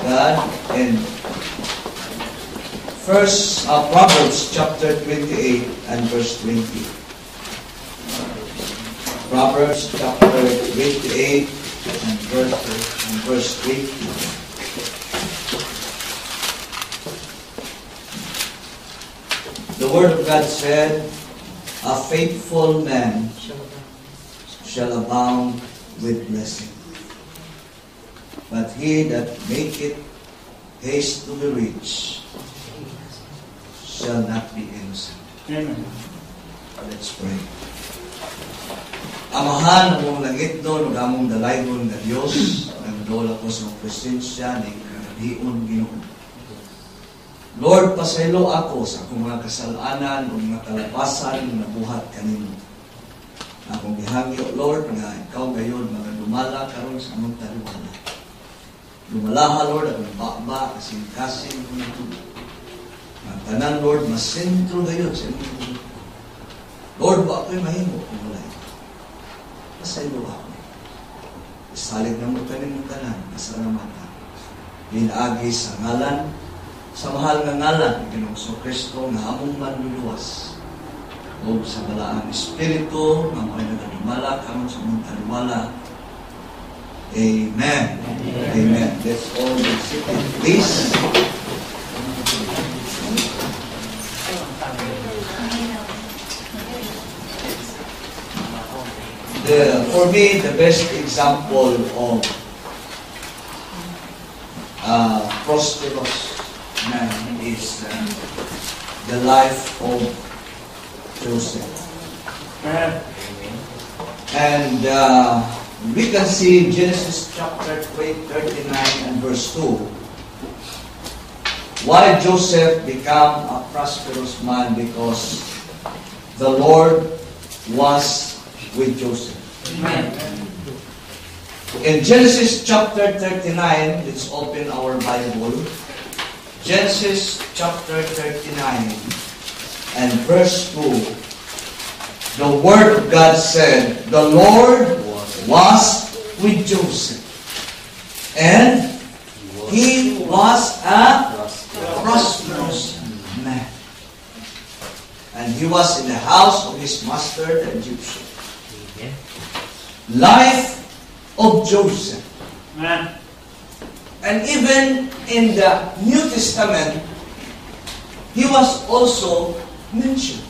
God. In Proverbs chapter 28 and verse 20. Proverbs chapter 28 and verse 20. The Word of God said, a faithful man shall abound with blessing, but he that maketh haste to be rich shall not be innocent. Amen. Let's pray. Amahan, among langit doon, among dalaygon na Diyos, nagdola ko sa presensya ni Kadion Ginoo. Lord, pasaylo ako sa akong mga kasalanan o mga kalapasan na buhat kanino. Akong gihangyo, Lord, nga ikaw gayon mga dumala karon sa among taliwala. Lumalaha, Lord, akong baba, kasing-kasing ko na ito. Ang tanan, Lord, mas sentro gayon sa imong tulo. Lord, ba ako'y mahimo kung wala ito? Pasaylo ako. Isalig na mo kanino tanan, kasalamatan. Hinaagi sa ngalan, sa mahal nga ngalan ni Ginoong Kristo nga among manluluwas o sa balaang Espiritu nga may nagadumala karon sa among taliwala. Amen. Amen. Let's all be seated, please. For me, the best example of prosperous man is the life of Joseph. And we can see Genesis chapter 39 and verse 2. Why Joseph became a prosperous man? Because the Lord was with Joseph. Amen. In Genesis chapter 39, let's open our Bible. Genesis chapter 39 and verse 2. The Word of God said, the Lord was with Joseph, and he was a prosperous man. And he was in the house of his master, the Egyptian. Life of Joseph. Amen. And even in the New Testament, he was also mentioned.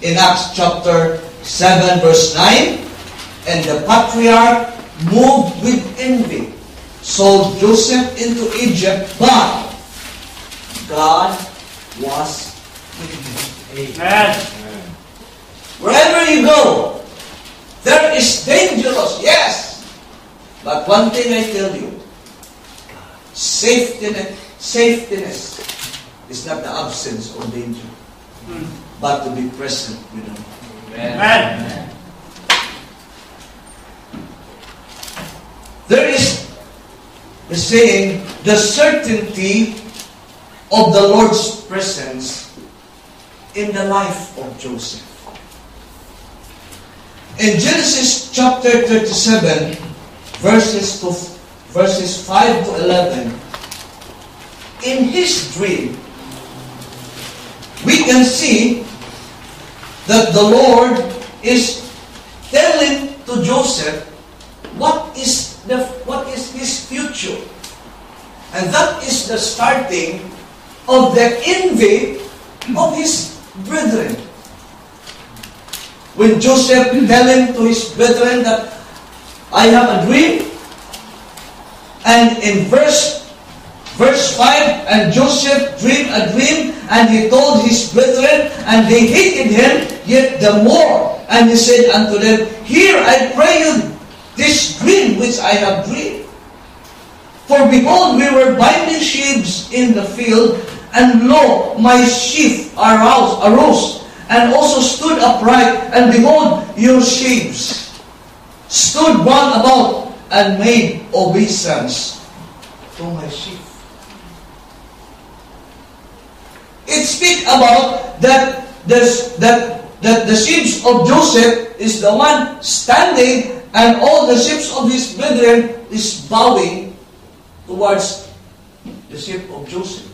In Acts chapter 7 verse 9, and the patriarch moved with envy, sold Joseph into Egypt, but God was with him. Amen. Wherever you go, there is dangerous, yes. But one thing I tell you, safetyness is not the absence of danger, but to be present with them. Amen. There is the saying, the certainty of the Lord's presence in the life of Joseph. In Genesis chapter 37, verses 5 to 11, in his dream, we can see that the Lord is telling to Joseph what is his future. And that is the starting of the envy of his brethren. When Joseph telling to his brethren that I have a dream, and in verse 5, and Joseph dreamed a dream, and he told his brethren, and they hated him yet the more. And he said unto them, Hear, I pray you, this dream which I have dreamed. For behold, we were binding sheaves in the field, and lo, my sheaf arose, and also stood upright, and behold, your sheaves stood round about, and made obeisance to my sheaf. It speaks about that the sheaves of Joseph is the one standing, and all the sheaves of his brethren is bowing towards the ship of Joseph.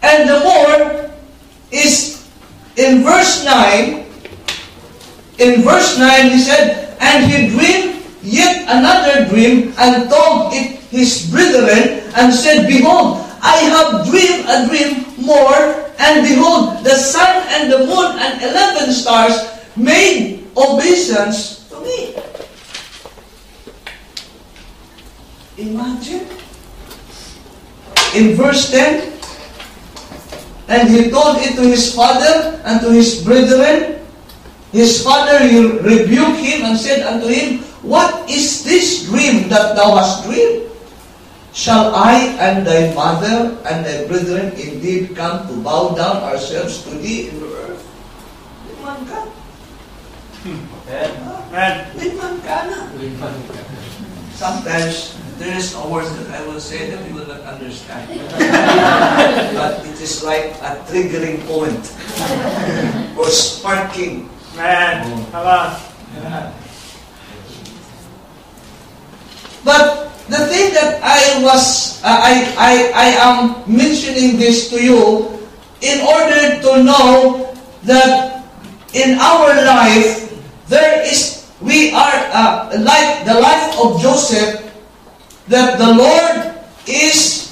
And the more is in verse 9. In verse 9 he said, and he dreamed yet another dream, and told it his brethren, and said, behold, I have dreamed a dream more, and behold, the sun and the moon and 11 stars made obeisance to me. Imagine. In verse 10, and he told it to his father and to his brethren. His father rebuked him and said unto him, what is this dream that thou hast dreamed? Shall I and thy mother and thy brethren indeed come to bow down ourselves to thee in the earth? Liman ka. Liman ka na. Sometimes, there is a word that I will say that you will not understand. But it is like a triggering point. Or sparking. Come on. But the thing that I am mentioning this to you in order to know that in our life we are like the life of Joseph, that the Lord is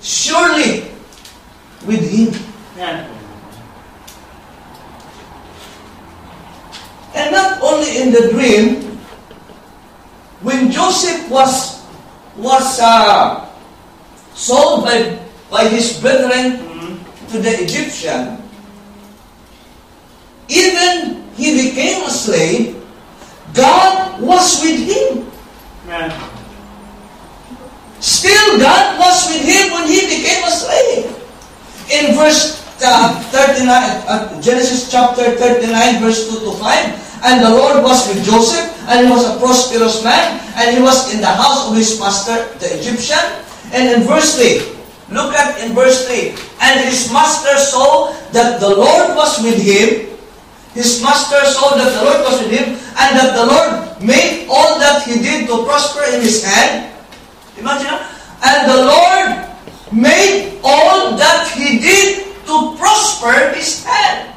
surely with him. And not only in the dream, when Joseph was sold by his brethren to the Egyptian, even he became a slave, God was with him. Still, God was with him when he became a slave. In verse 39, Genesis chapter 39, verse 2 to 5, and the Lord was with Joseph, and he was a prosperous man, and he was in the house of his master, the Egyptian. And in verse 3, look at in verse 3, and his master saw that the Lord was with him. His master saw that the Lord was with him, and that the Lord made all that he did to prosper in his hand. Imagine that. And the Lord made all that he did to prosper his hand.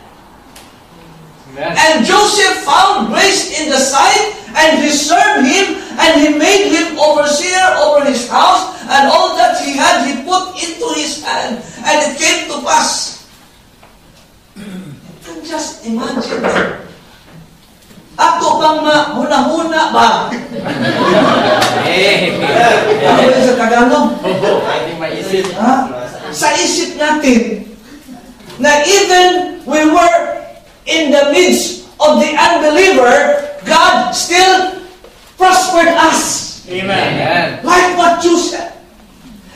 And Joseph found grace in the sight, and he served him, and he made him overseer over his house, and all that he had he put into his hand. And it came to pass. You can just imagine that. Ako bang mahuna-huna ba? Ano yun sa Tagalog? Sa isip natin, na even we were in the midst of the unbeliever, God still prospered us. Amen. Like what you said.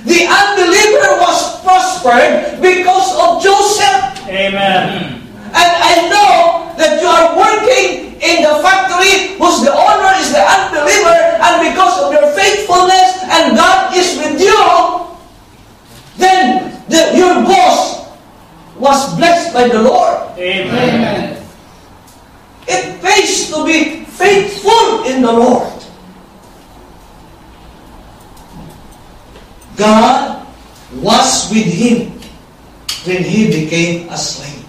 The unbeliever was prospered because of Joseph. Amen. And I know that you are working in the factory whose the owner is the unbeliever, and because of your faithfulness and God is with you, then your boss was blessed by the Lord. Amen. It pays to be faithful in the Lord. God was with him when he became a slave.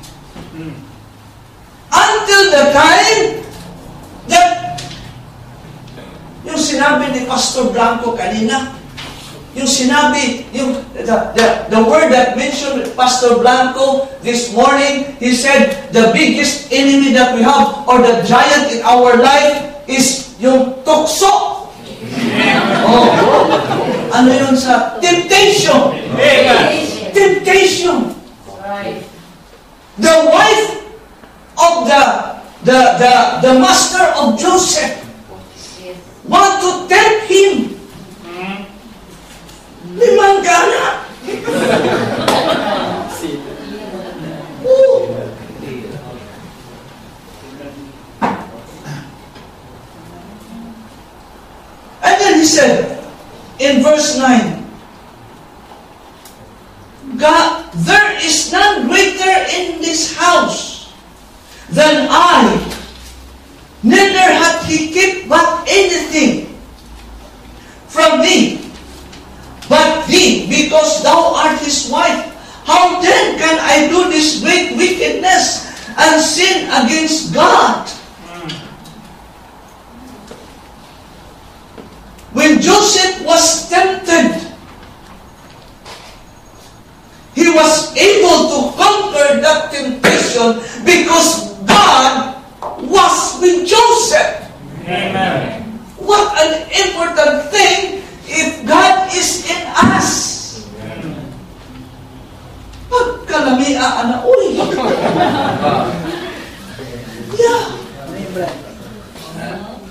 Until the time that yung sinabi ni Pastor Blanco kanina, yung sinabi, the word that mentioned Pastor Blanco this morning, he said, the biggest enemy that we have, or the giant in our life, is yung tukso. Oh. Ano yun sa temptation? Temptation. Right. The wife of the master of Joseph want to tempt him. Limang gana. And then he said, in verse 9, God, there is none greater in this house than I, neither hath he kept back anything has sinned against God. When Joseph was tempted, he was able to conquer that temptation because God was with Joseph. Amen. What an important thing if God is in us. Pagkalamia, ana, uy. Yeah.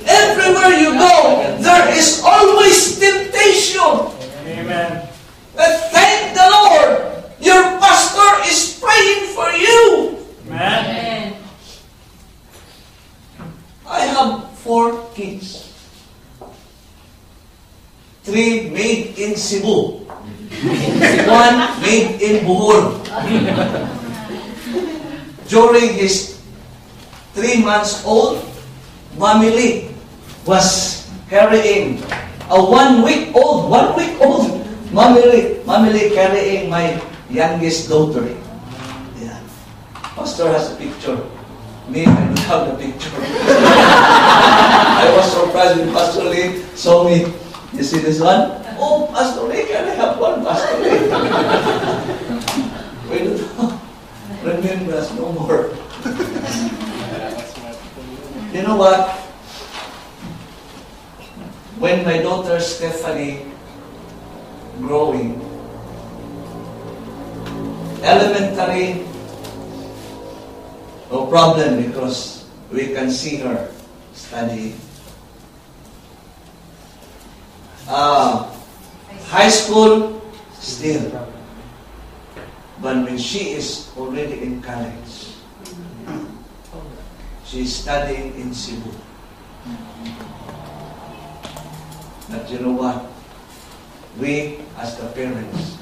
Everywhere you go, there is always temptation. Amen. But thank the Lord, your pastor is praying for you. Amen. I have 4 kids. 3 made in Cebu. 1 made in Bohol. During his 3 months old, Mommy Lee was carrying a 1 week old Mommy Lee carrying my youngest daughter. Yeah. Pastor has a picture. Me, I don't have the picture. I was surprised when Pastor Lee saw me. You see this one? Oh, Pastor Lee, can I have one, Pastor Lee? We don't remember us no more. You know what? When my daughter Stephanie growing, elementary, no problem because we can see her studying. High school, still. But when she is already in college, she is studying in Cebu. But you know what? We, as the parents,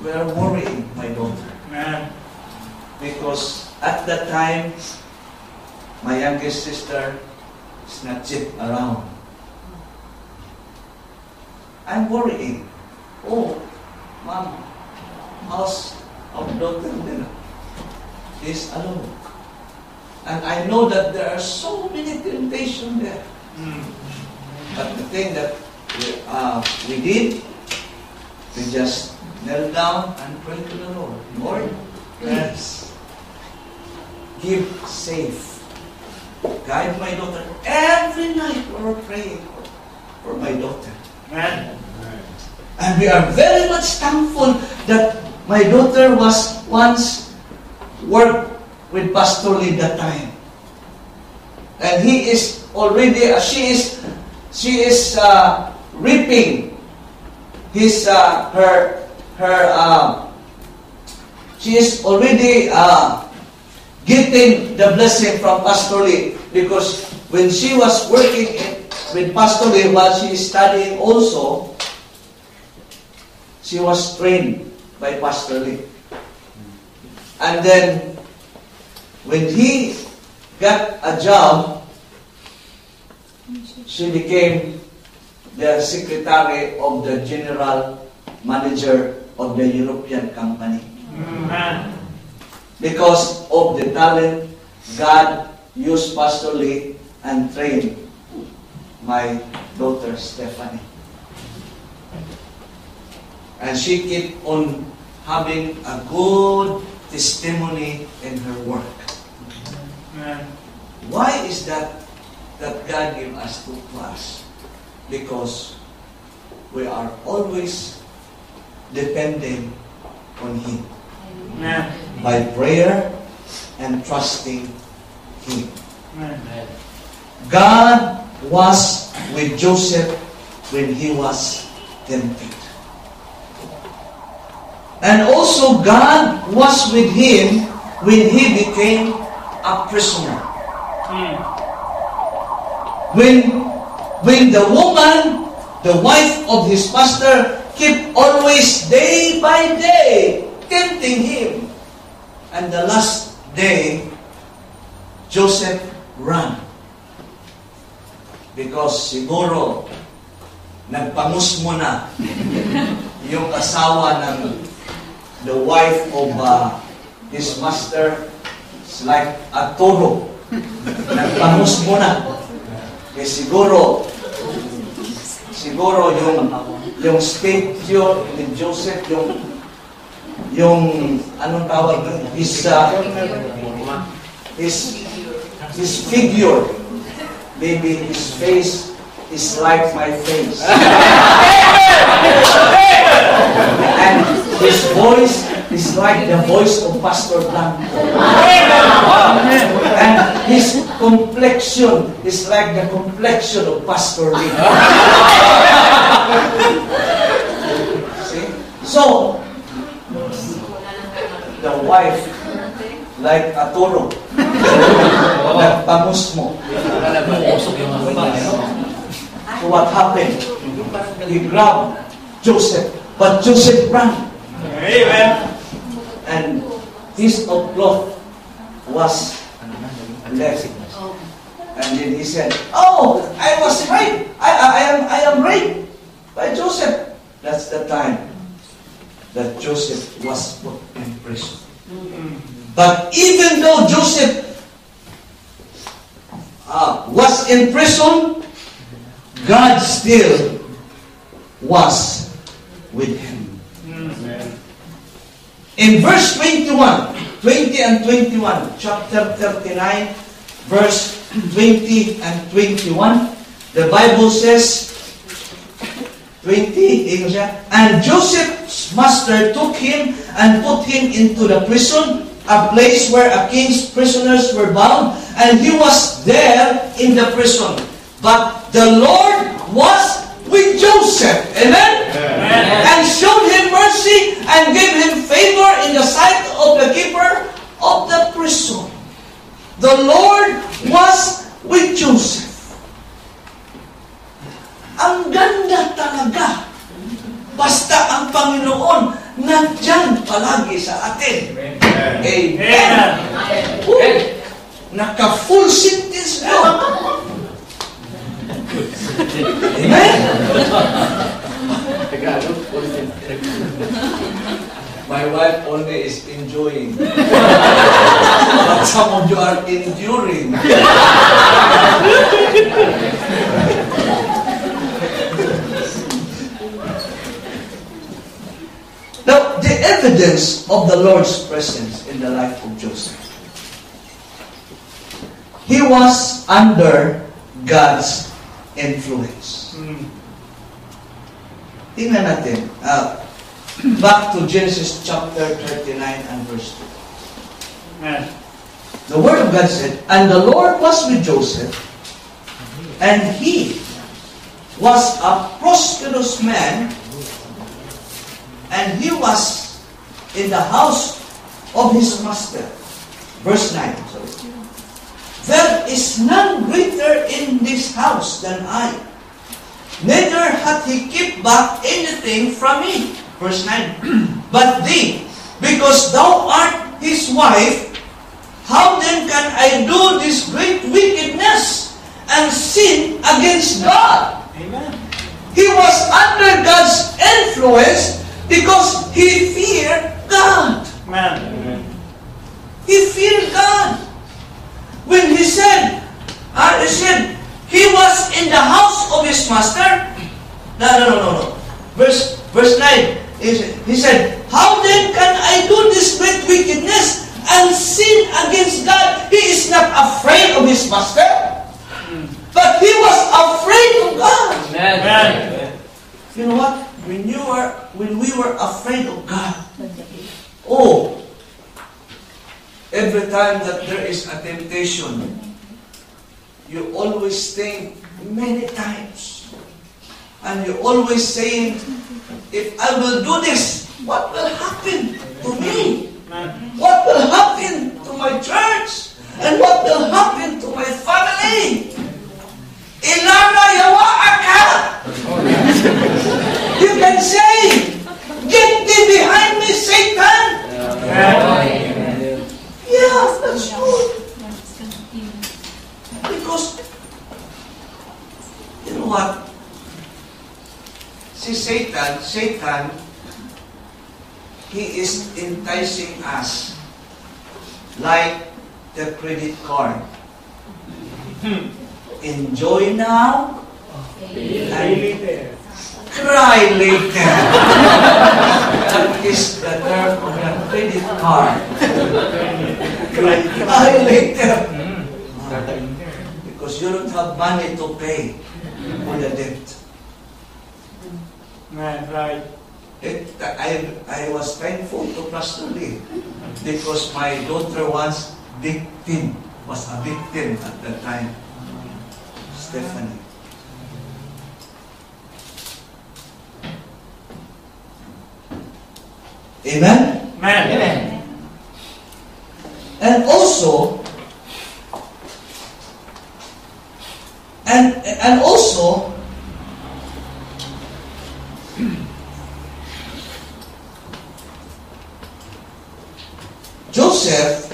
we are worrying my daughter. Amen. Because at that time, my youngest sister is not yet around. I'm worrying. Oh, Mom, how's our daughter there? She's alone. And I know that there are so many temptations there. But the thing that we did, we just knelt down and prayed to the Lord. Lord, please give safe. Guide my daughter. Every night we were praying for my daughter. Amen. And we are very much thankful that my daughter was once worked with Pastor Lee that time. And he is already, she is reaping his, she is already getting the blessing from Pastor Lee, because when she was working with Pastor Lee while she is studying also, she was trained by Pastor Lee. And then when he got a job, she became the secretary of the general manager of the European company. Amen. Because of the talent God used Pastor Lee and trained my daughter Stephanie. And she kept on having a good testimony in her work. Amen. Why is that God gave us to us? Because we are always depending on Him. Amen. By prayer and trusting Him. Amen. God was with Joseph when he was tempted. And also God was with him when he became a prisoner. When the woman, the wife of his master, kept always day by day tempting him. And the last day, Joseph ran. Because siguro, nagpangus mo na yung asawa ng the wife of his master. It's like a toro. Nagpangus mo na. Eh siguro yung statue ni Joseph, yung anong tawag nun? His figure, maybe his face is like my face. And his voice is like the voice of Pastor Blanco. And his complexion is like the complexion of Pastor Lee. See? So, the wife, like a toro, nagpangus mo. So what happened? He grabbed Joseph, but Joseph ran. Amen. And piece of cloth was left. And then he said, "Oh, I was raped. I am raped by Joseph." That's the time that Joseph was put in prison. But even though Joseph was in prison, God still was with him. In verse 20 and 21, chapter 39, verse 20 and 21, the Bible says, 20, and Joseph's master took him and put him into the prison, a place where a king's prisoners were bound, and he was there in the prison. But the Lord was with Joseph, amen? And showed him mercy and gave him favor in the sight of the keeper of the prison. The Lord was with Joseph. Ang ganda talaga. Basta ang Panginoon nandyan palagi sa atin. Amen. Naka-full sentence mo. Amen. My wife only is enjoying. But some of you are enduring. Now, the evidence of the Lord's presence in the life of Joseph. He was under God's influence. Tingnan natin. Back to Genesis chapter 39 and verse 2. The Word of God said, "And the Lord was with Joseph, and he was a prosperous man, and he was in the house of his master." Verse 9. Sorry. "There is none greater in this house than I, neither hath he kept back anything from me." Verse 9. "But thee, because thou art his wife, how then can I do this great wickedness and sin against God?" Amen. He was under God's influence because he feared God. Amen. He feared God. When he said, he was in the house of his master. No. Verse 9. He said, "How then can I do this great wickedness and sin against God?" He is not afraid of his master, but he was afraid of God. Amen. You know what? When we were afraid of God, every time that there is a temptation, you always think many times. And you always saying, if I will do this, what will happen to me? What will happen to my church? And what will happen to my family? Ilana yawa ka! You can say, "Get thee behind me, Satan!" Yeah, that's true. Because, you know what? See, Satan, he is enticing us like the credit card. Enjoy now, and cry later. That is the term of the credit card. Cry later. Because you don't have money to pay for the debt. Man, right. I was thankful to Pastor Lee because my daughter was a victim at that time. Stephanie. Amen? Man. And also, Joseph,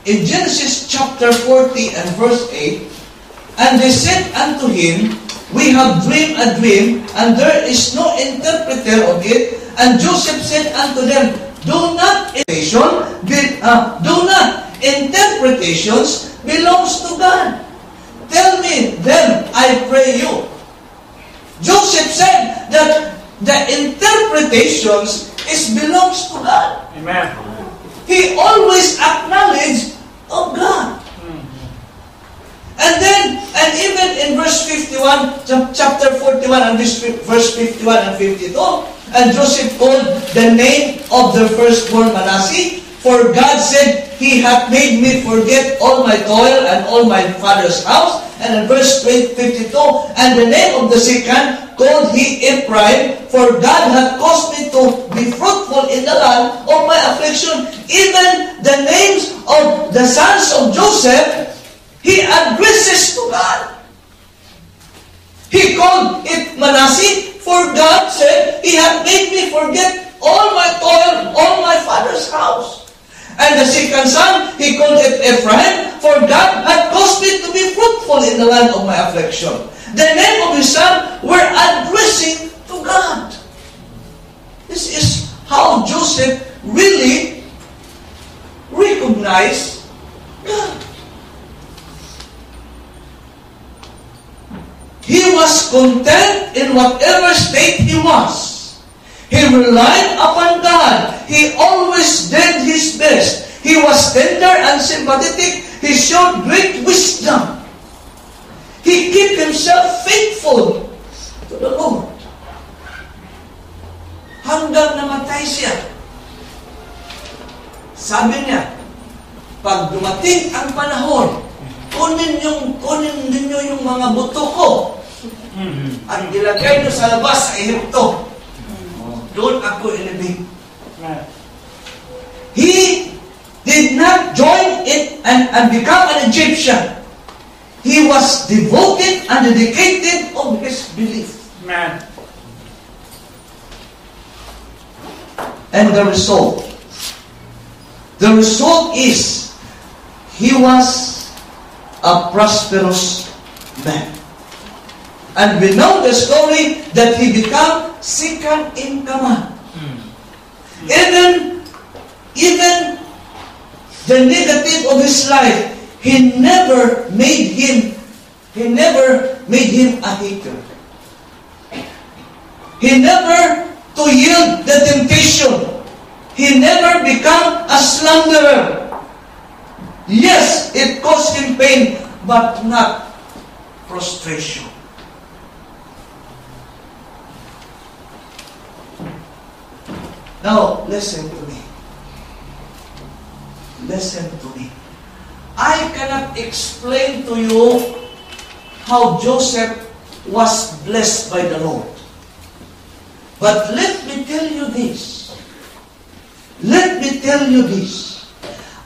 in Genesis chapter 40 and verse 8, and they said unto him, we have dreamed a dream, and there is no interpreter of it. And Joseph said unto them, do not interpretations belongs to God. Tell me them, I pray you. Joseph said that the interpretations belongs to God. Amen. He always acknowledged of God. And even in verse 51, chapter 41 and verse 51 and 52, and Joseph called the name of the firstborn Manasseh, for God said, He hath made me forget all my toil and all my father's house. And in verse 52, and the name of the second called he Ephraim, for God hath caused me to be fruitful in the land of my affliction. Even the names of the sons of Joseph, he addresses to God. He called it Manasseh, for God said, He hath made me forget all my toil, all my father's house. And the second son, he called it Ephraim, for God had caused me to be fruitful in the land of my affliction. The name of his son were addressing to God. This is how Joseph really recognized God. He was content in whatever state he was. He relied upon God. He always did his best. He was tender and sympathetic. He showed great wisdom. He kept himself faithful to the Lord. Hanggang namatay siya. Sabi niya, pag dumating ang panahon, kunin ninyo yung mga buto ko at ilagay nyo sa labas sa Ehipto. Doon ako ilibig. He did not join it and become an Egyptian. He was devoted and dedicated of his belief. Man. And the result is he was a prosperous man. And we know the story that he became second in command. Even the negative of his life, he never made him a hater. He never to yield the temptation. He never became a slanderer. Yes, it caused him pain, but not frustration. Now, listen to me. Listen to me. I cannot explain to you how Joseph was blessed by the Lord. But let me tell you this. Let me tell you this.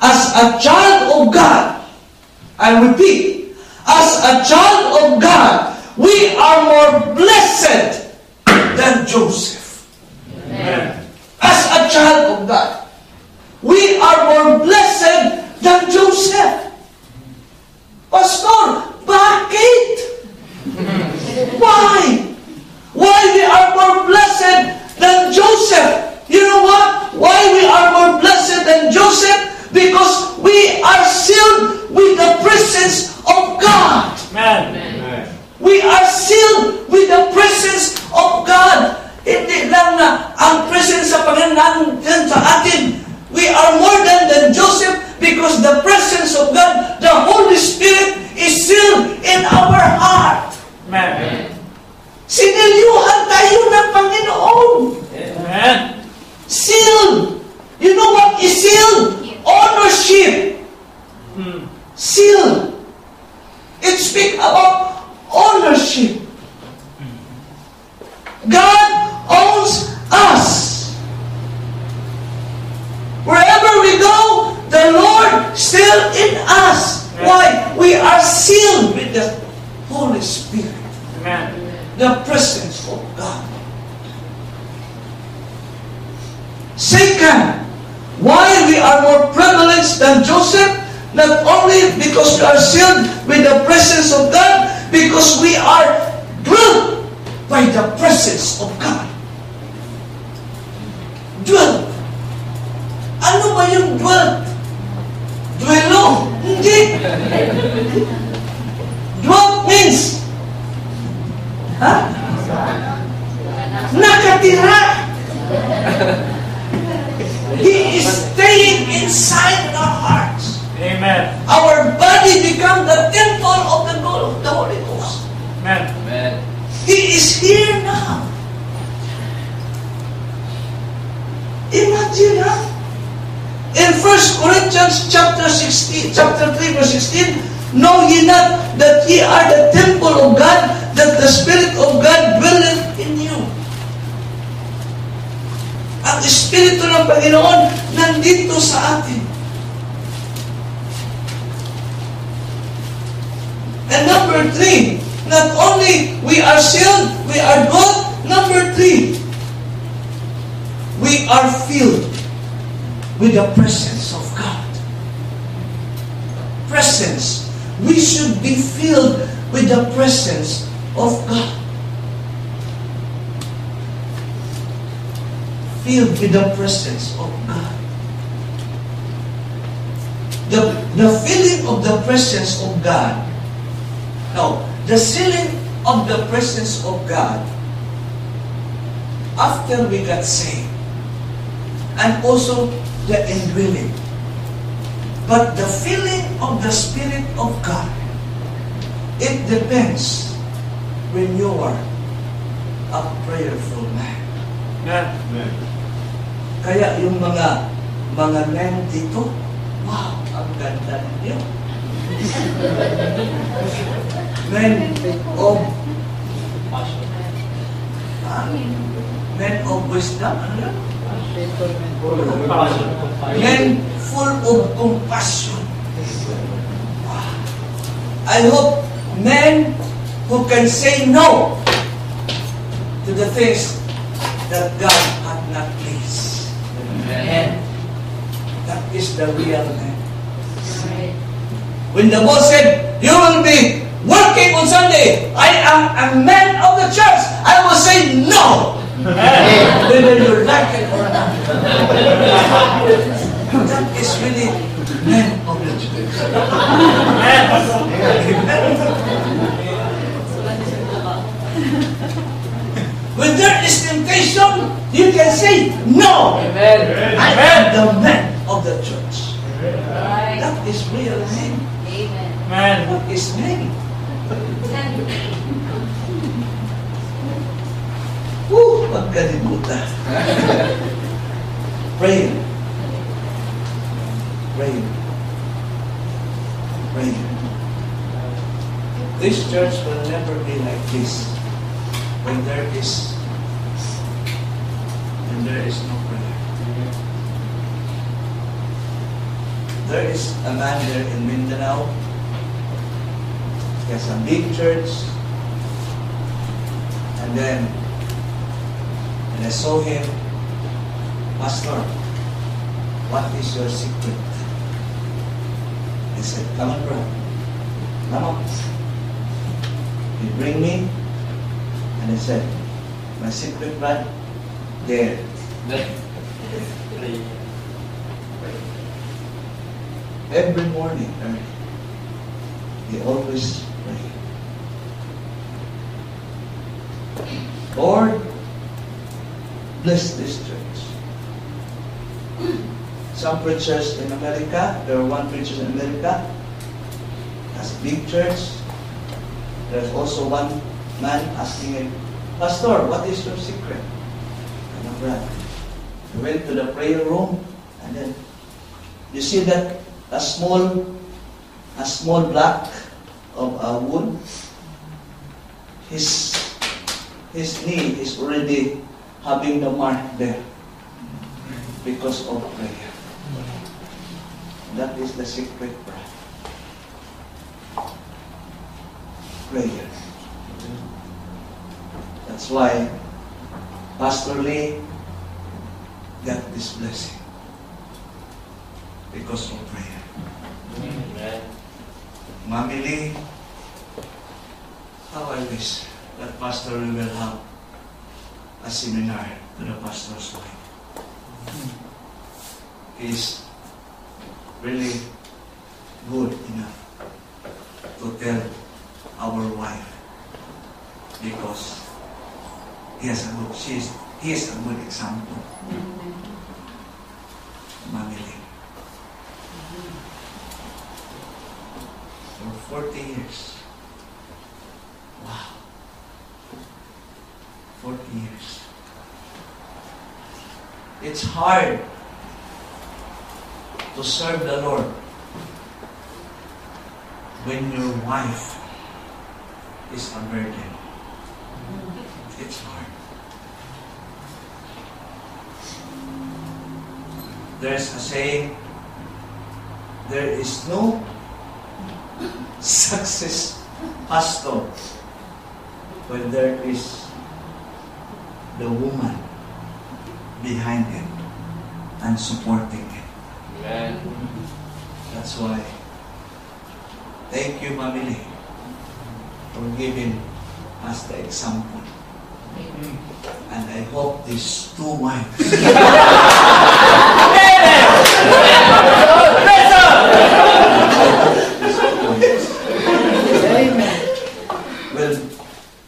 As a child of God, I repeat, as a child of God, we are more blessed than Joseph. Amen. As a child of God, we are more blessed than Joseph. Pastor, bakit? Why? Why we are more blessed than Joseph? You know what? Why we are more blessed than Joseph? Because we are still ng Panginoon. Amen. Sealed. You know what is sealed? Ownership. Sealed. It speaks about ownership. God owns us. Wherever we go, the Lord still in us. Why? We are sealed with the Holy Spirit. Amen. The presence of God. Second, why we are more privileged than Joseph? Not only because we are sealed with the presence of God, because we are dwelt by the presence of God. Dwelt. Ano ba yung dwelt? Dwelo? Hindi. Dwelt means, nakatira. He is staying inside our hearts. Amen. Our body become the temple of the Holy Ghost. Amen. Amen. He is here now. Imagine that. In 1 Corinthians chapter 3 verse 16, know ye not that ye are the temple of God, that the Spirit of God dwelleth in you. Ang Espiritu ng Panginoon nandito sa atin. And number 3, not only we are sealed, we are good. Number 3, we are filled with the presence of God. Presence. We should be filled with the presence of God. Filled with the presence of God. The feeling of the presence of God. No, the sealing of the presence of God after we got saved, and also the indwelling. But the feeling of the Spirit of God, it depends when you are a prayerful man. Amen. Kaya yung mga men dito, wow, ang ganda ninyo. Men of men of wisdom, ano yun? Men full of compassion. Wow. I hope men who can say no to the things that God had not pleased. Amen. That is the real man. When the boss said, you will be working on Sunday, I am a man of the church, I will say no. Whether you like it or not. That is really man of the church. When there is temptation, you can say no. Amen. I am the man of the church. Right. That is real man. Amen. Amen. What is man? Woo! Magkalimutan. Prayer. Prayer. Prayer. This church will never be like this when there is no prayer. There is a man there in Mindanao. He has a big church. And then, when I saw him, Pastor, what is your secret? I said, come on, bro. Come on. He bring me, and I said, my secret, man, there. Every morning, early, he always pray. Lord, bless this church. Some preachers in America, there are one preacher in America, has a big church. There's also one man asking him, Pastor, what is your secret? And I'm right. We went to the prayer room, and then you see that a small block of a wood. His knee is already having the mark there because of prayer. That is the secret, brother. Prayer. That's why Pastor Lee got this blessing because of prayer. Amen. Mami Lee, how I wish that Pastor Lee will have a seminar to the pastor's wife. He's really good enough to tell our wife because he is a good example. Mami Lee. For 40 years. Wow. 40 years. It's hard to serve the Lord when your wife is a burden. It's hard. There's a saying, there is no success pastor when there is the woman behind it and supporting it. Amen. That's why, thank you, Mami Lee, for giving us the example. And I hope these two wives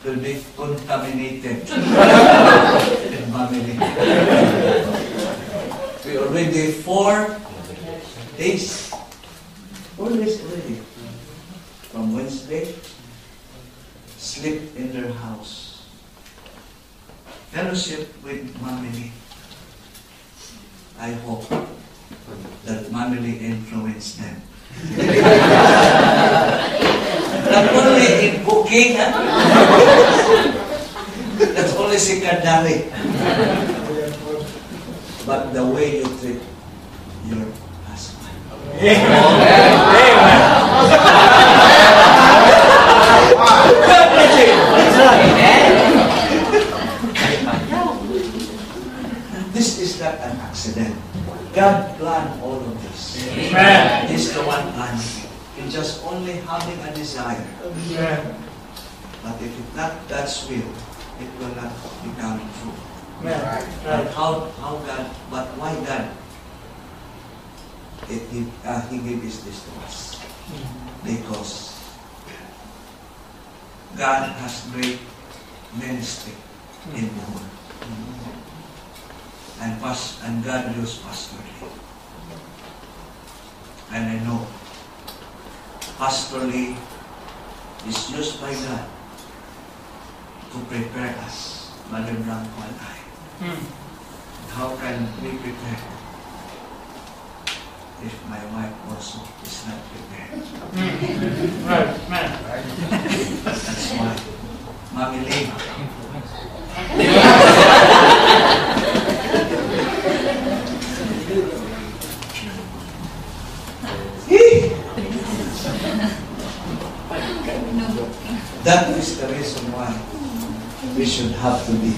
will be contaminated in family. We already 4 days. 4 days already. From Wednesday, sleep in their house. Fellowship with family. I hope that family influenced them. Not only in cooking, that's only secondary. But the way you treat your husband. This is not an accident. God planned all of this. Amen. He's the one planning. He's just only having a desire. Amen. But if it's not God's will, it will not become true. Amen. But but why God? He gave this to us. Because God has great ministry in the world. And God used Pastor Lee. And I know Pastor Lee is used by God to prepare us, Mother Blanco and I. How can we prepare if my wife also is not prepared? Right, man. That's why Mami Lee. That is the reason why we should have to be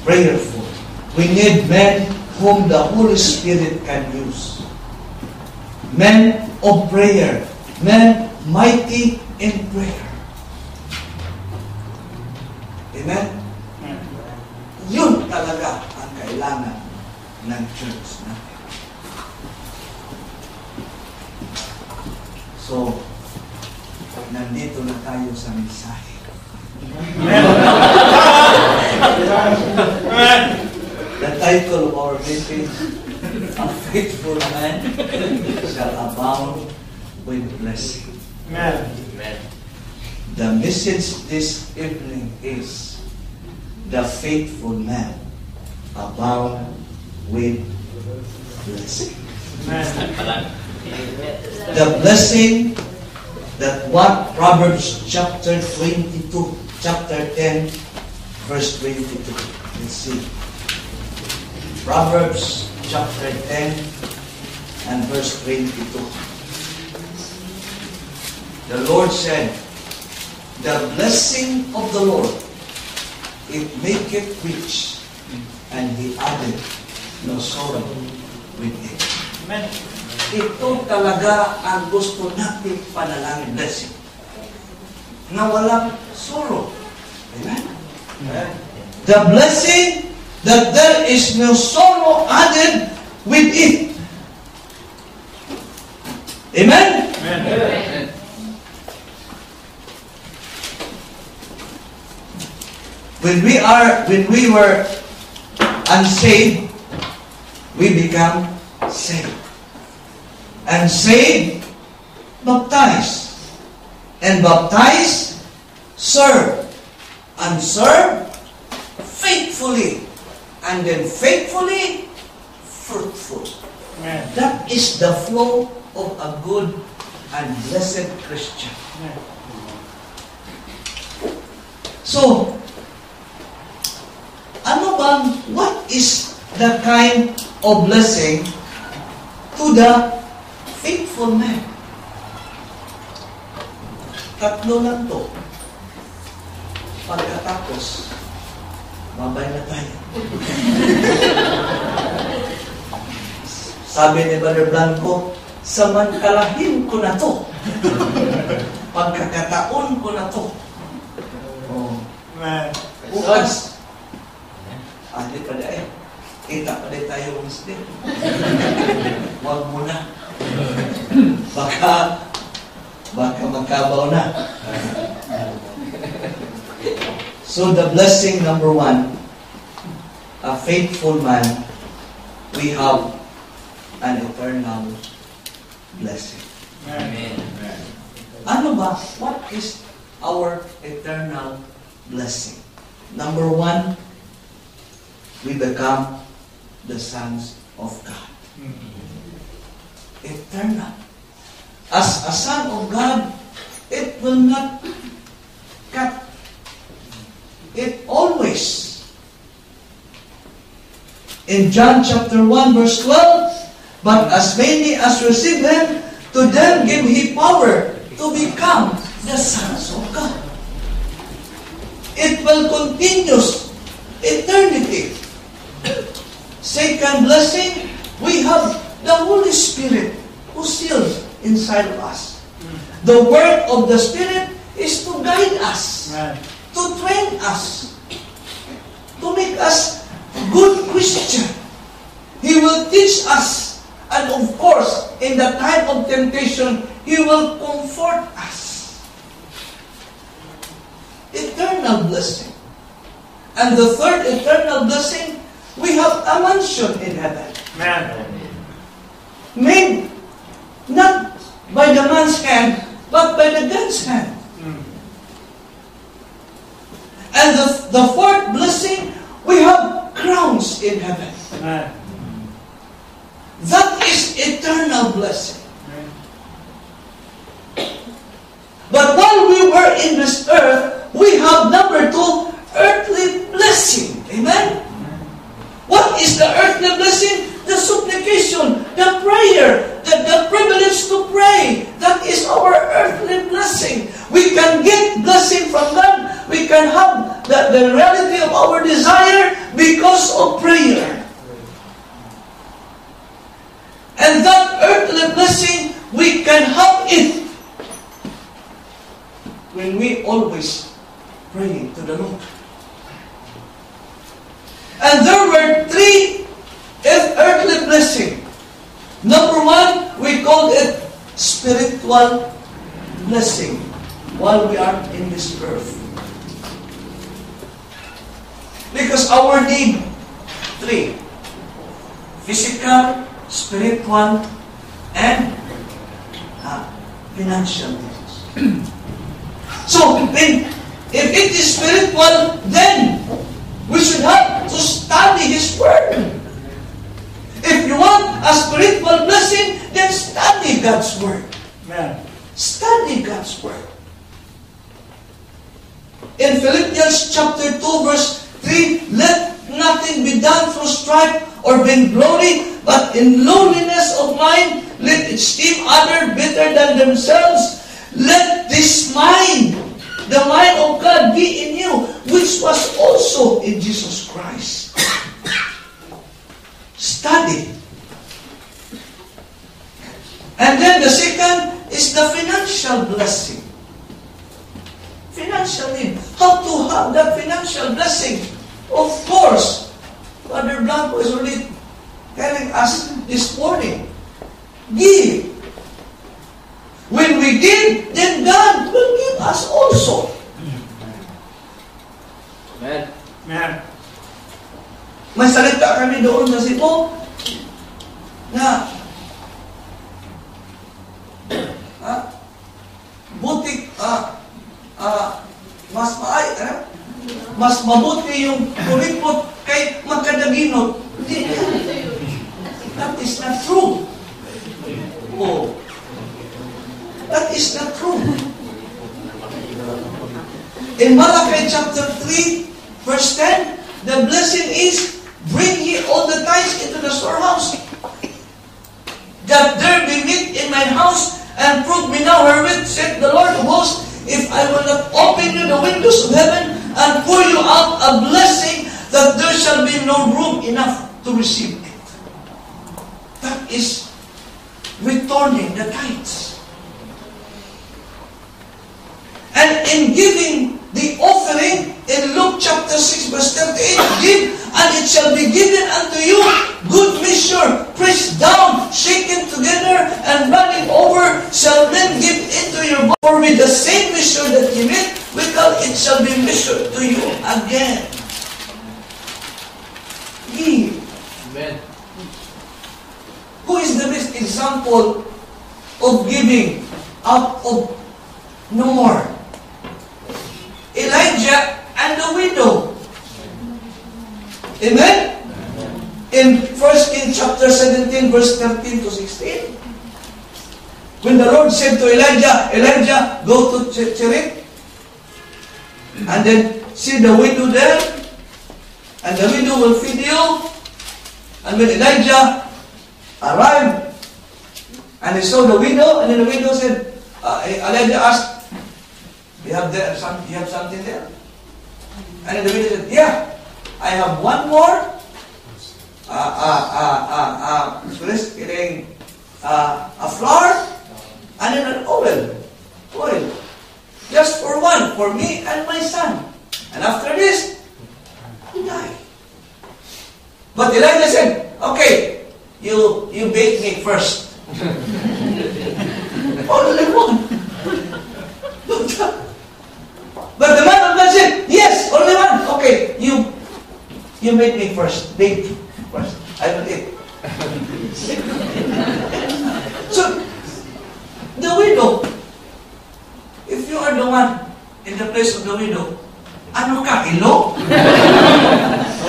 prayerful. We need men whom the Holy Spirit can use. Men of prayer. Men mighty in prayer. Amen? Yun talaga ang kailangan ng church natin. So, nandito na tayo sa mensahe. The title of our message, A Faithful Man Shall Abound with Blessing. Amen. The message this evening is the faithful man abound with blessing. Amen. The blessing that what Proverbs chapter 22, chapter 10, verse 22. Let's see. Proverbs chapter 10 and verse 22. The Lord said, the blessing of the Lord, it maketh rich, and He added no sorrow with it. Amen. Ito talaga ang gusto natin panalangin, blessing. Na walang sorrow. Amen? The blessing that there is no sorrow added with it. Amen? Amen. When we were unsaved, we become saved. And saved, baptized. And baptized, serve. And serve, faithfully. And then faithfully, fruitful. Amen. That is the flow of a good and blessed Christian. Amen. So, ano bang, what is the kind of blessing to the faithful man? Tatlo lang to. Pagkatapos, babay na tayo. Sabi ni Brother Blanco, samantalahin ko na to. Pagkakataon ko na to. Oh. Amen. Bukas. Di pa dahil. Kita pa dahil tayo Wednesday. Huwag mo na. Baka makabaw na. So the blessing number 1, a faithful man, we have an eternal blessing. Amen. Ano ba? What is our eternal blessing? Number 1, we become the sons of God. Eternal. As a son of God, it will not cut. It always. In John chapter 1 verse 12, but as many as receive Him, to them give He power to become the sons of God. It will continue eternity. Second blessing, we have the Holy Spirit who seals inside of us. The work of the Spirit is to guide us, Amen. to train us, to make us good Christian. He will teach us, and of course, in the time of temptation, He will comfort us. Eternal blessing. And the third eternal blessing, we have a mansion in heaven. Amen. Made not by the man's hand, but by the God's hand. And the fourth blessing, we have crowns in heaven. Amen. That is eternal blessing. Amen. But while we were in this earth, we have number 2, earthly blessing. Amen? What is the earthly blessing? The supplication, the prayer, the privilege to pray. That is our earthly blessing. We can get blessing from God. We can have the reality of our desire because of prayer. And that earthly blessing, we can have it when we always pray to the Lord. And there were 3 earthly blessings. Number 1, we called it spiritual blessing while we are in this earth. Because our need, 3. Physical, spiritual, and financial needs. So, if it is spiritual, then we should have to study His Word. If you want a spiritual blessing, then study God's Word. Amen. Study God's Word. In Philippians chapter 2, verse 3, let nothing be done through strife or vainglory, but in lowliness of mind, let esteem others better than themselves. Let this mind, the mind of God, be in you, which was also in Jesus Christ. Study. And then the second is the financial blessing. Financial need. How to have that financial blessing? Of course, Father Blanco is already telling us this morning. Give. When we give, then God will give us also. Amen. Amen. May salita kami doon sa Cebu na butik mas mabuti yung kuripot kay magkadaginot. Hindi. That is not true. Oh. That is not true. In Malachi chapter 3, verse 10, the blessing is, bring ye all the tithes into the storehouse, that there be meat in mine house, and prove me now wherewith, saith the Lord of hosts, if I will not open you the windows of heaven, and pour you out a blessing, that there shall be no room enough to receive it. That is returning the tithes. And in giving the offering, in Luke chapter 6, verse 38, give, and it shall be given unto you, good measure, pressed down, shaken together, and running over, shall men give into your bosom. For with the same measure that ye mete, withal it shall be measured to you again. Give. Amen. Who is the best example of giving out of no more? Elijah and the widow. Amen? In 1 Kings chapter 17, verse 13 to 16, when the Lord said to Elijah, Elijah, go to Cherith, and then see the widow there, and the widow will feed you. And when Elijah arrived, and he saw the widow, and then the widow said, Elijah asked, you have something there? And then the widow said, yeah, I have one more. A flour, and then an oil. Just for one, for me and my son. And after this, he died. But Elijah said, okay, you bake me first. Only one. But the man of God said, yes, only one. Okay, you make me first. Bake first. I will eat. So, the widow, if you are the one in the place of the widow, ano ka, ilo?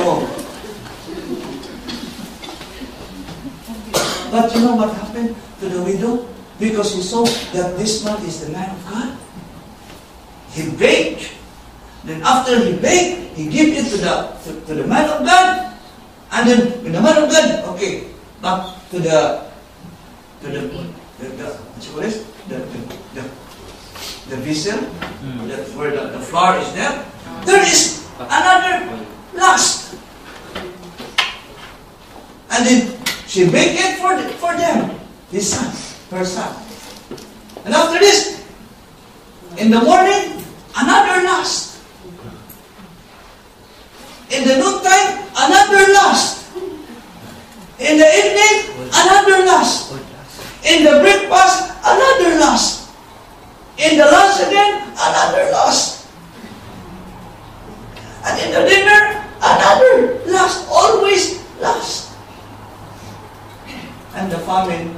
Oh. But you know what happened to the widow? Because he saw that this man is the man of God. He baked. Then after he baked, he gave it to the man of God. And then when the man of God, okay, back to the what you call this? The vessel, where the flour is there. There is another last. And then she baked it for them, his son, her son. And after this, in the morning, another last. In the noontime, another last. In the evening, another last. In the breakfast, another last. In the lunch again, another last. And in the dinner, another last. Always last. And the famine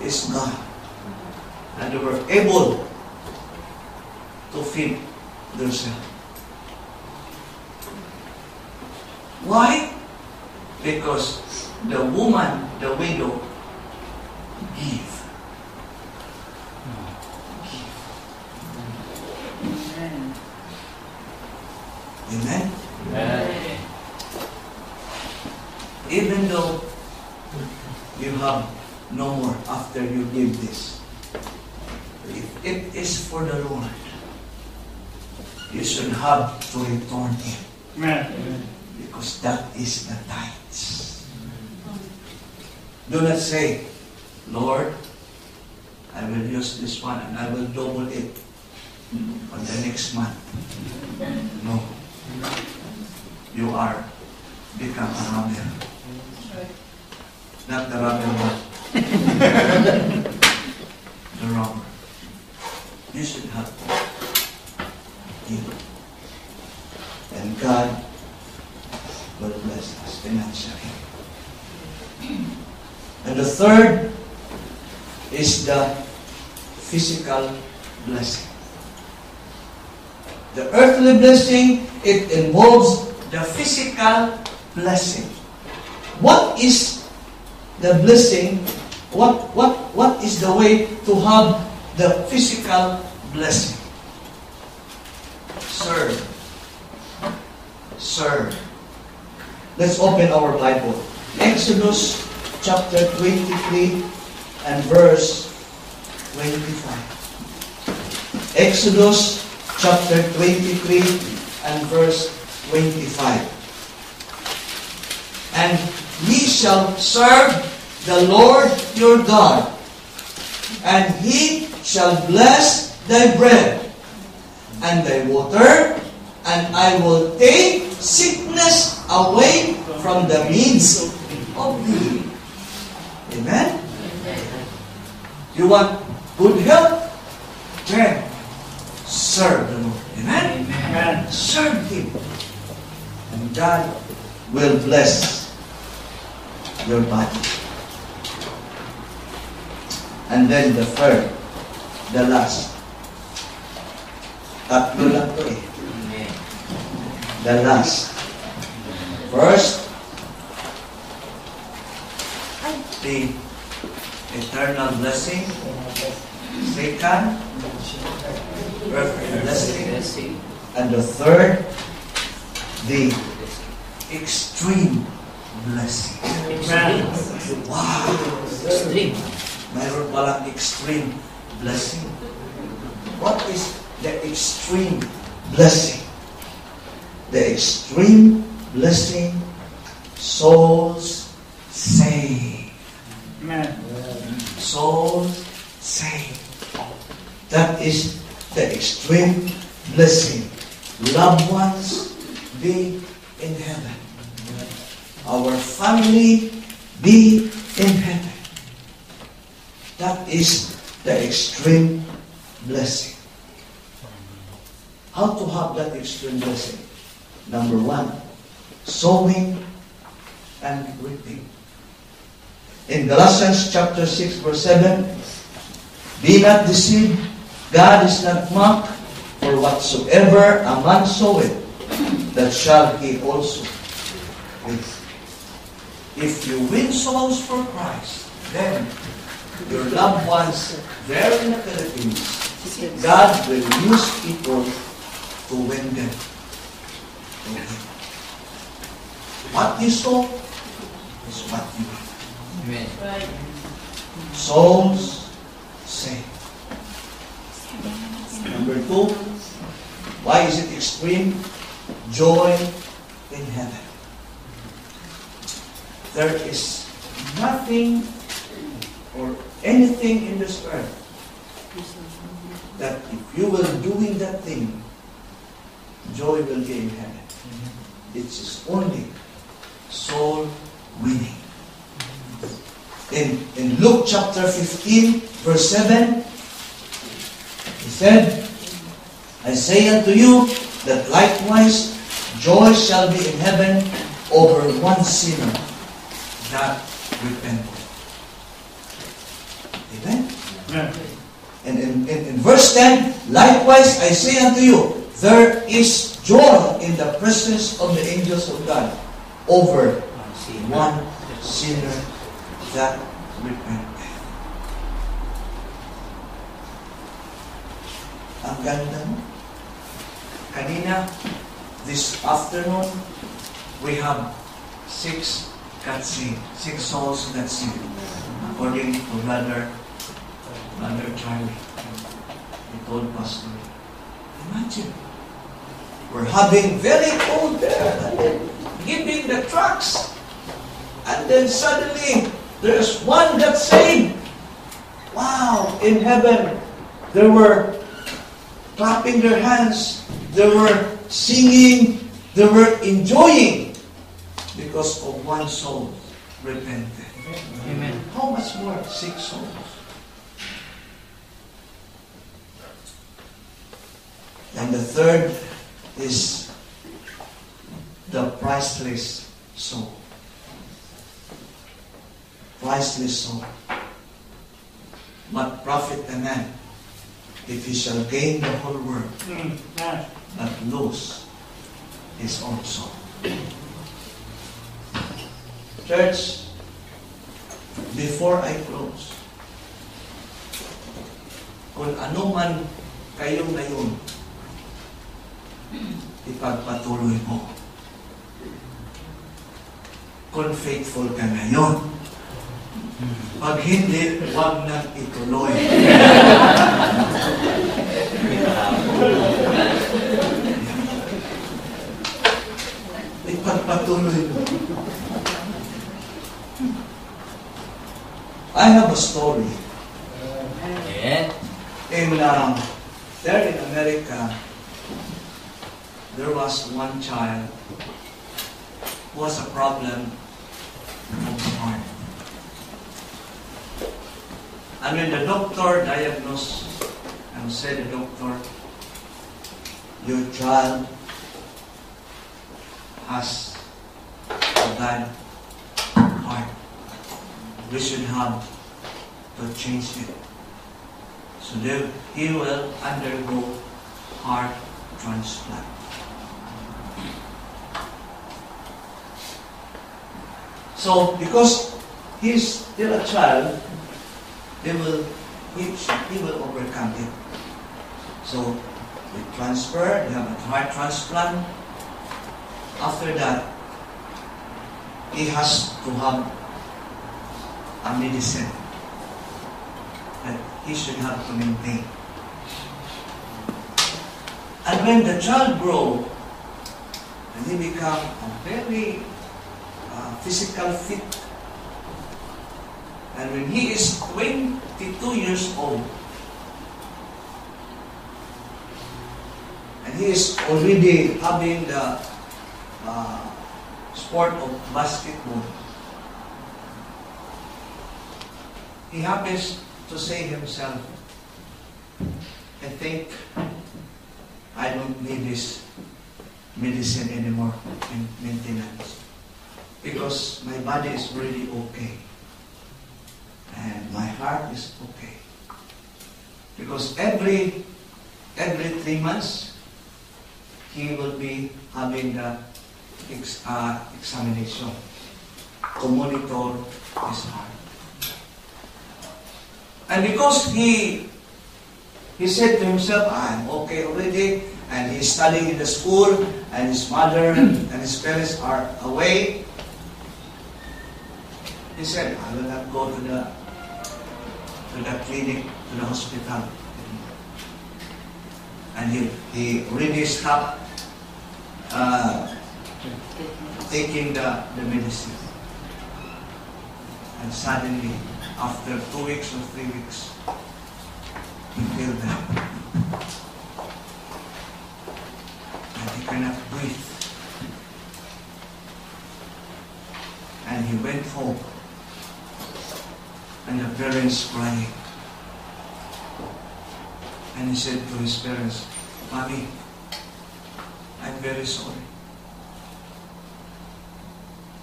is gone. And they were able to feed Why? Because the woman, the widow, give. Amen? Amen. Even though you have no more after you give this, if it is for the Lord, you should have to return it. Amen. Because that is the tithes. Do not say, Lord, I will use this one and I will double it on the next month. No. You are become a robber. Not the robber one. The robber. You should have give. And God will bless us financially. And the third is the physical blessing. The earthly blessing, it involves the physical blessing. What is the blessing? What is the way to have the physical blessing? Serve. Serve. Let's open our Bible. Exodus chapter 23 and verse 25. Exodus chapter 23 and verse 25. And ye shall serve the Lord your God, and He shall bless thy bread and thy water, and I will take sickness away from the midst of thee. Amen? You want good health? Then serve the Lord. Amen? Amen. Serve Him. And God will bless your body. And then the third, the last. Tatlo lang to eh. The last. First, the eternal blessing. Second, earthly blessing. And the third, the extreme blessing. Amen. Wow! Extreme. Mayroon palang extreme blessing. What is the extreme blessing? The extreme blessing, souls saved. Amen. Souls saved. That is the extreme blessing. Loved ones be in heaven. Our family be in heaven. That is the extreme blessing. How to have that extreme blessing? Number one, sowing and reaping. In Galatians chapter 6 verse 7, be not deceived, God is not mocked, for whatsoever a man soweth, that shall he also reap. If you win souls for Christ, then your loved ones there in the Philippines, God will use people to win them. What you sow is what you reap. Amen. Souls saved. Number two, why is it extreme? Joy in heaven. There is nothing or anything in this earth that if you will doing that thing, joy will be in heaven. It is only soul winning. In Luke chapter 15, verse 7, he said, I say unto you that likewise joy shall be in heaven over one sinner that repenteth. Amen? Amen. And in verse 10, likewise I say unto you, there is joy in the presence of the angels of God over See. one sinner that repented. Ang ganda mo. Kanina, this afternoon, we have 6 got saved. 6 souls got saved. According to Brother Charlie. He told Pastor, imagine, we're having very cold there, and then giving the trucks. And then suddenly, there's one got saved. Wow, in heaven, they were clapping their hands, they were singing, they were enjoying because of one soul repented. Amen. How much more? 6 souls. And the third is the priceless soul. Priceless soul. What profit a man if he shall gain the whole world, but lose his own soul? Church, before I close, kung ano man kayo ngayon, ipagpatuloy mo. Kung faithful ka ngayon, pag hindi, huwag nang ituloy. Ipagpatuloy mo. I have a story. Yeah. There in America, there was one child who has a problem of the heart. And when the doctor diagnosed and said, the doctor, your child has a bad heart. We should have to change it. So he will undergo heart transplant. So, because he's still a child, he will overcome it. So, they have a heart transplant. After that, he has to have a medicine that he should have to maintain. And when the child grows, and he becomes a very physical fit, and when he is 22 years old, and he is already having the sport of basketball, he happens to say himself, I think I don't need this medicine anymore, maintenance, because my body is really okay. And my heart is okay. Because every 3 months, he will be having the examination to monitor his heart. And because he said to himself, I'm okay already, and he's studying in the school, and his mother and his parents are away, he said, I will not go to the clinic, to the hospital. And he really stopped taking the medicine. And suddenly, after 2 weeks or 3 weeks, he fell down. And he cannot breathe. And he went home. And the parents crying. And he said to his parents, Mommy, I'm very sorry.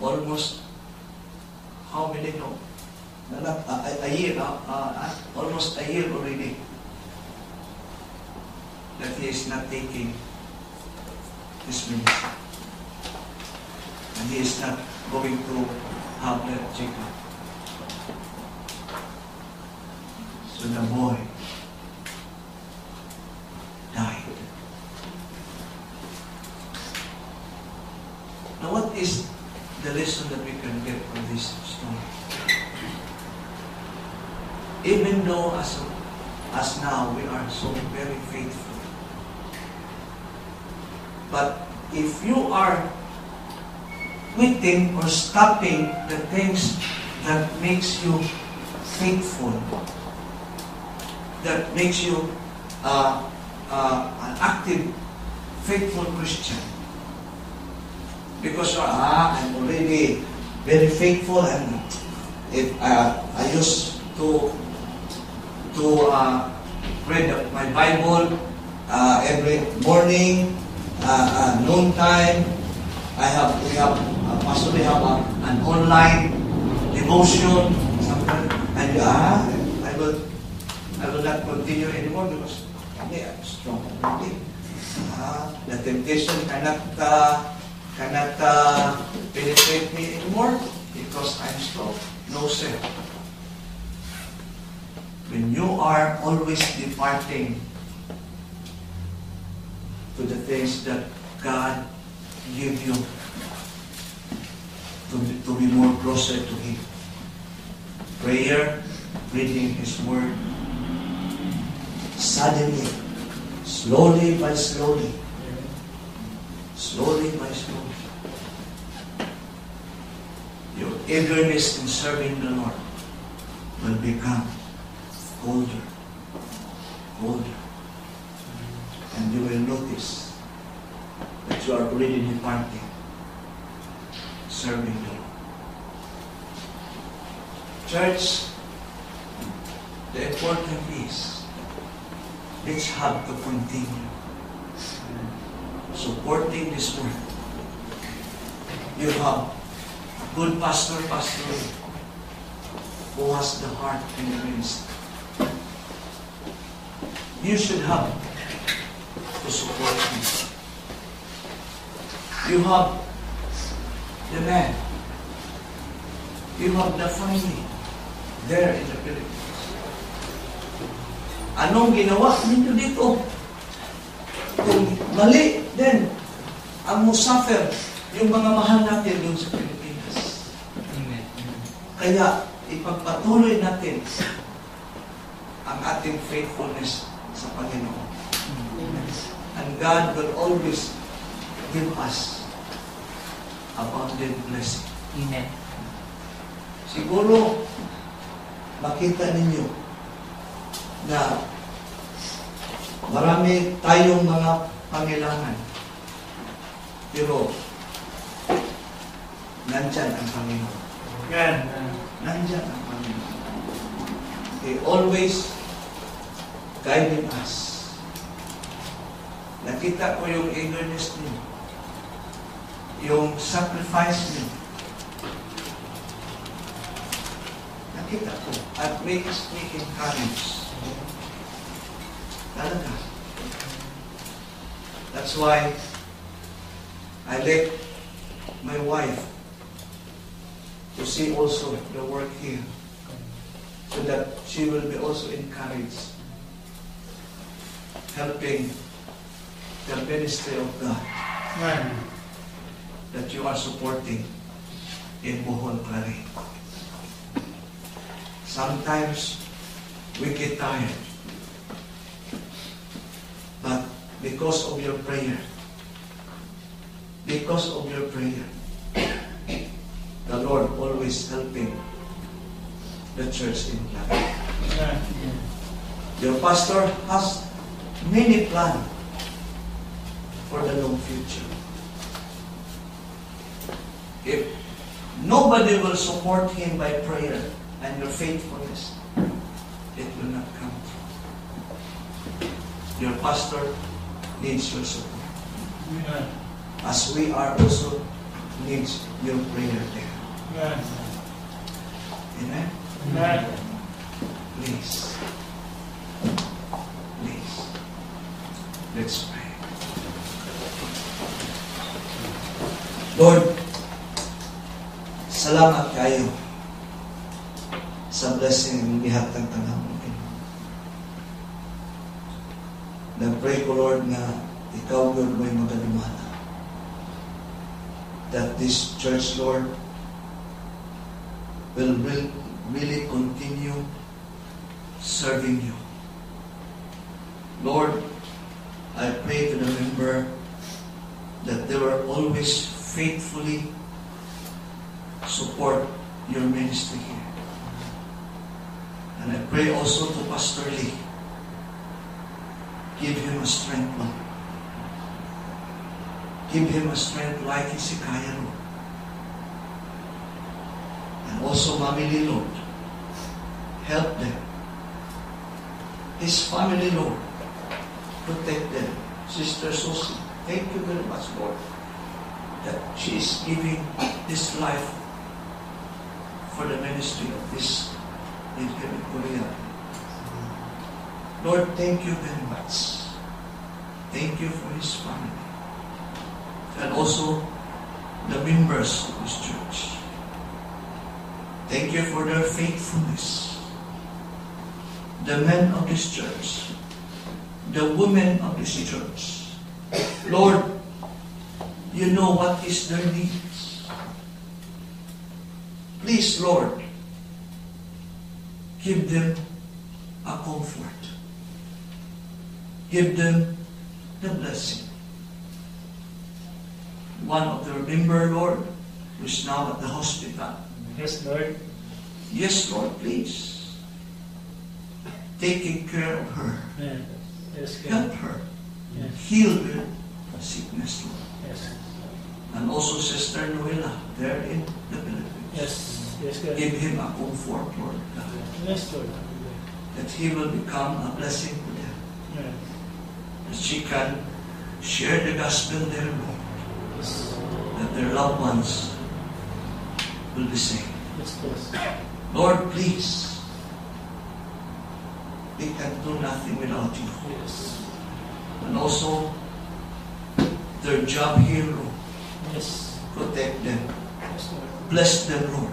Almost, how many no? A year, almost a year already that he is not taking this medicine. And he he is not going to have that checkup. So the boy died. Now what is the lesson that we can get from this story? Even though as now we are so very faithful, but if you are quitting or stopping the things that makes you faithful, that makes you an active, faithful Christian, because I'm already very faithful, and if I used to read my Bible every morning, noontime. We have an online devotion, and I will not continue anymore because I'm strong. The temptation cannot penetrate me anymore because I'm strong. No, sir. When you are always departing to the things that God give you to be more closer to Him, prayer, reading His Word, suddenly, slowly by slowly, your eagerness in serving the Lord will become colder. And you will notice that you are already departing, serving the Lord. Church, the important is, let's have to continue supporting this work. You have a good pastor who has the heart and the ministry. You should have to support him. You have the man. You have the family there in the Philippines. Anong ginawa ninyo dito? Kung mali din, ang musafir, yung mga mahal natin doon sa Pilipinas. Amen. Kaya, ipagpatuloy natin ang ating faithfulness sa Panginoon. And God will always give us abundant blessing. Amen. Siguro, makita ninyo na marami tayong mga pangailangan. Pero, nandyan ang Panginoon. Nandyan ang Panginoon. He always guiding us. Nakita ko yung eagerness niyo. Yung sacrifice niyo. Nakita ko. At makes me encouraged. Talaga. That's why I let my wife to see also the work here, so that she will be also encouraged, helping the ministry of God that you are supporting in Bohol Claret. Sometimes we get tired, but because of your prayer, the Lord always helping the church in Claret. Your pastor has many plans for the long future. If nobody will support him by prayer and your faithfulness, it will not come true. Your pastor needs your support. As we are also needs your prayer there. Amen? Please. Let's pray. Lord, Salamat kayo sa blessing ng gihatag tanang. Nag-pray ko, Lord, na ikaw, Lord, may magadumana. That this church, Lord, will really continue serving you. Lord, I pray to the member that they will always faithfully support your ministry here. And I pray also to Pastor Lee. Give him a strength, Lord. Give him a strength like Hezekiah, Lord. And also Mami Lee, Lord. Help them. His family, Lord. Protect them. Sister Susie, thank you very much, Lord, that she is giving this life for the ministry of this in Korea. Lord, thank you very much. Thank you for his family. And also the members of this church. Thank you for their faithfulness. The men of this church. The women of this church. Lord, you know what is their needs. Please, Lord, give them a comfort. Give them the blessing. One of their member, Lord, who is now at the hospital. Yes, Lord. Yes, Lord, please. Taking care of her. Yeah. Yes, God. Help her. Yes. Heal her sickness, Lord. Yes. And also Sister Noela, there in the Philippines. Yes. Yes, God. Give him a comfort, Lord God. Yes, Lord. That he will become a blessing to them. Yes. That she can share the gospel there, Lord. Yes. That their loved ones will be saved. Yes, yes. Lord, please. We can do nothing without you. Yes. And also, their job here, Lord. Yes. Protect them. Yes, Lord. Bless them, Lord.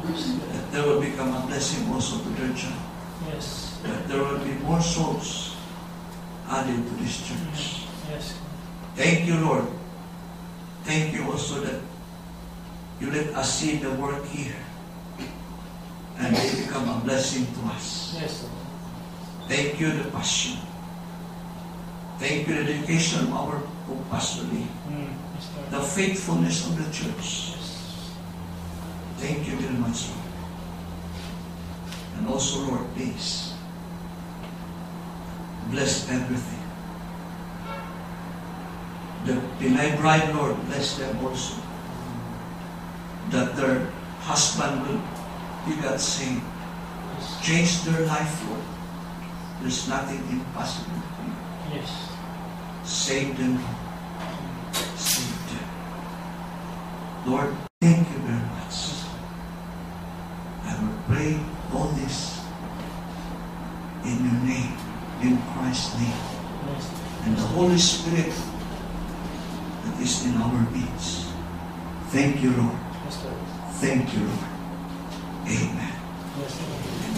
Yes, Lord. That they will become a blessing also to their job. Yes. That there will be more souls added to this church. Yes. Thank you, Lord. Thank you also that you let us see the work here and they become a blessing to us. Yes, Lord. Thank you, the passion. Thank you, the dedication of our Pastor Lee. Yes, Lord. The faithfulness of the church. Yes. Thank you very much, Lord. And also, Lord, please bless everything. The Pinay bride, Lord, bless them also. That their husband will be God saved. Change their life, Lord. There's nothing impossible to you. Yes. Save them, Lord. Save them. Lord, thank you very much. I will pray all this in your name, in Christ's name. Yes. And the Holy Spirit that is in our midst. Thank you, Lord. Yes, Lord. Thank you, Lord. Amen. Yes, Lord.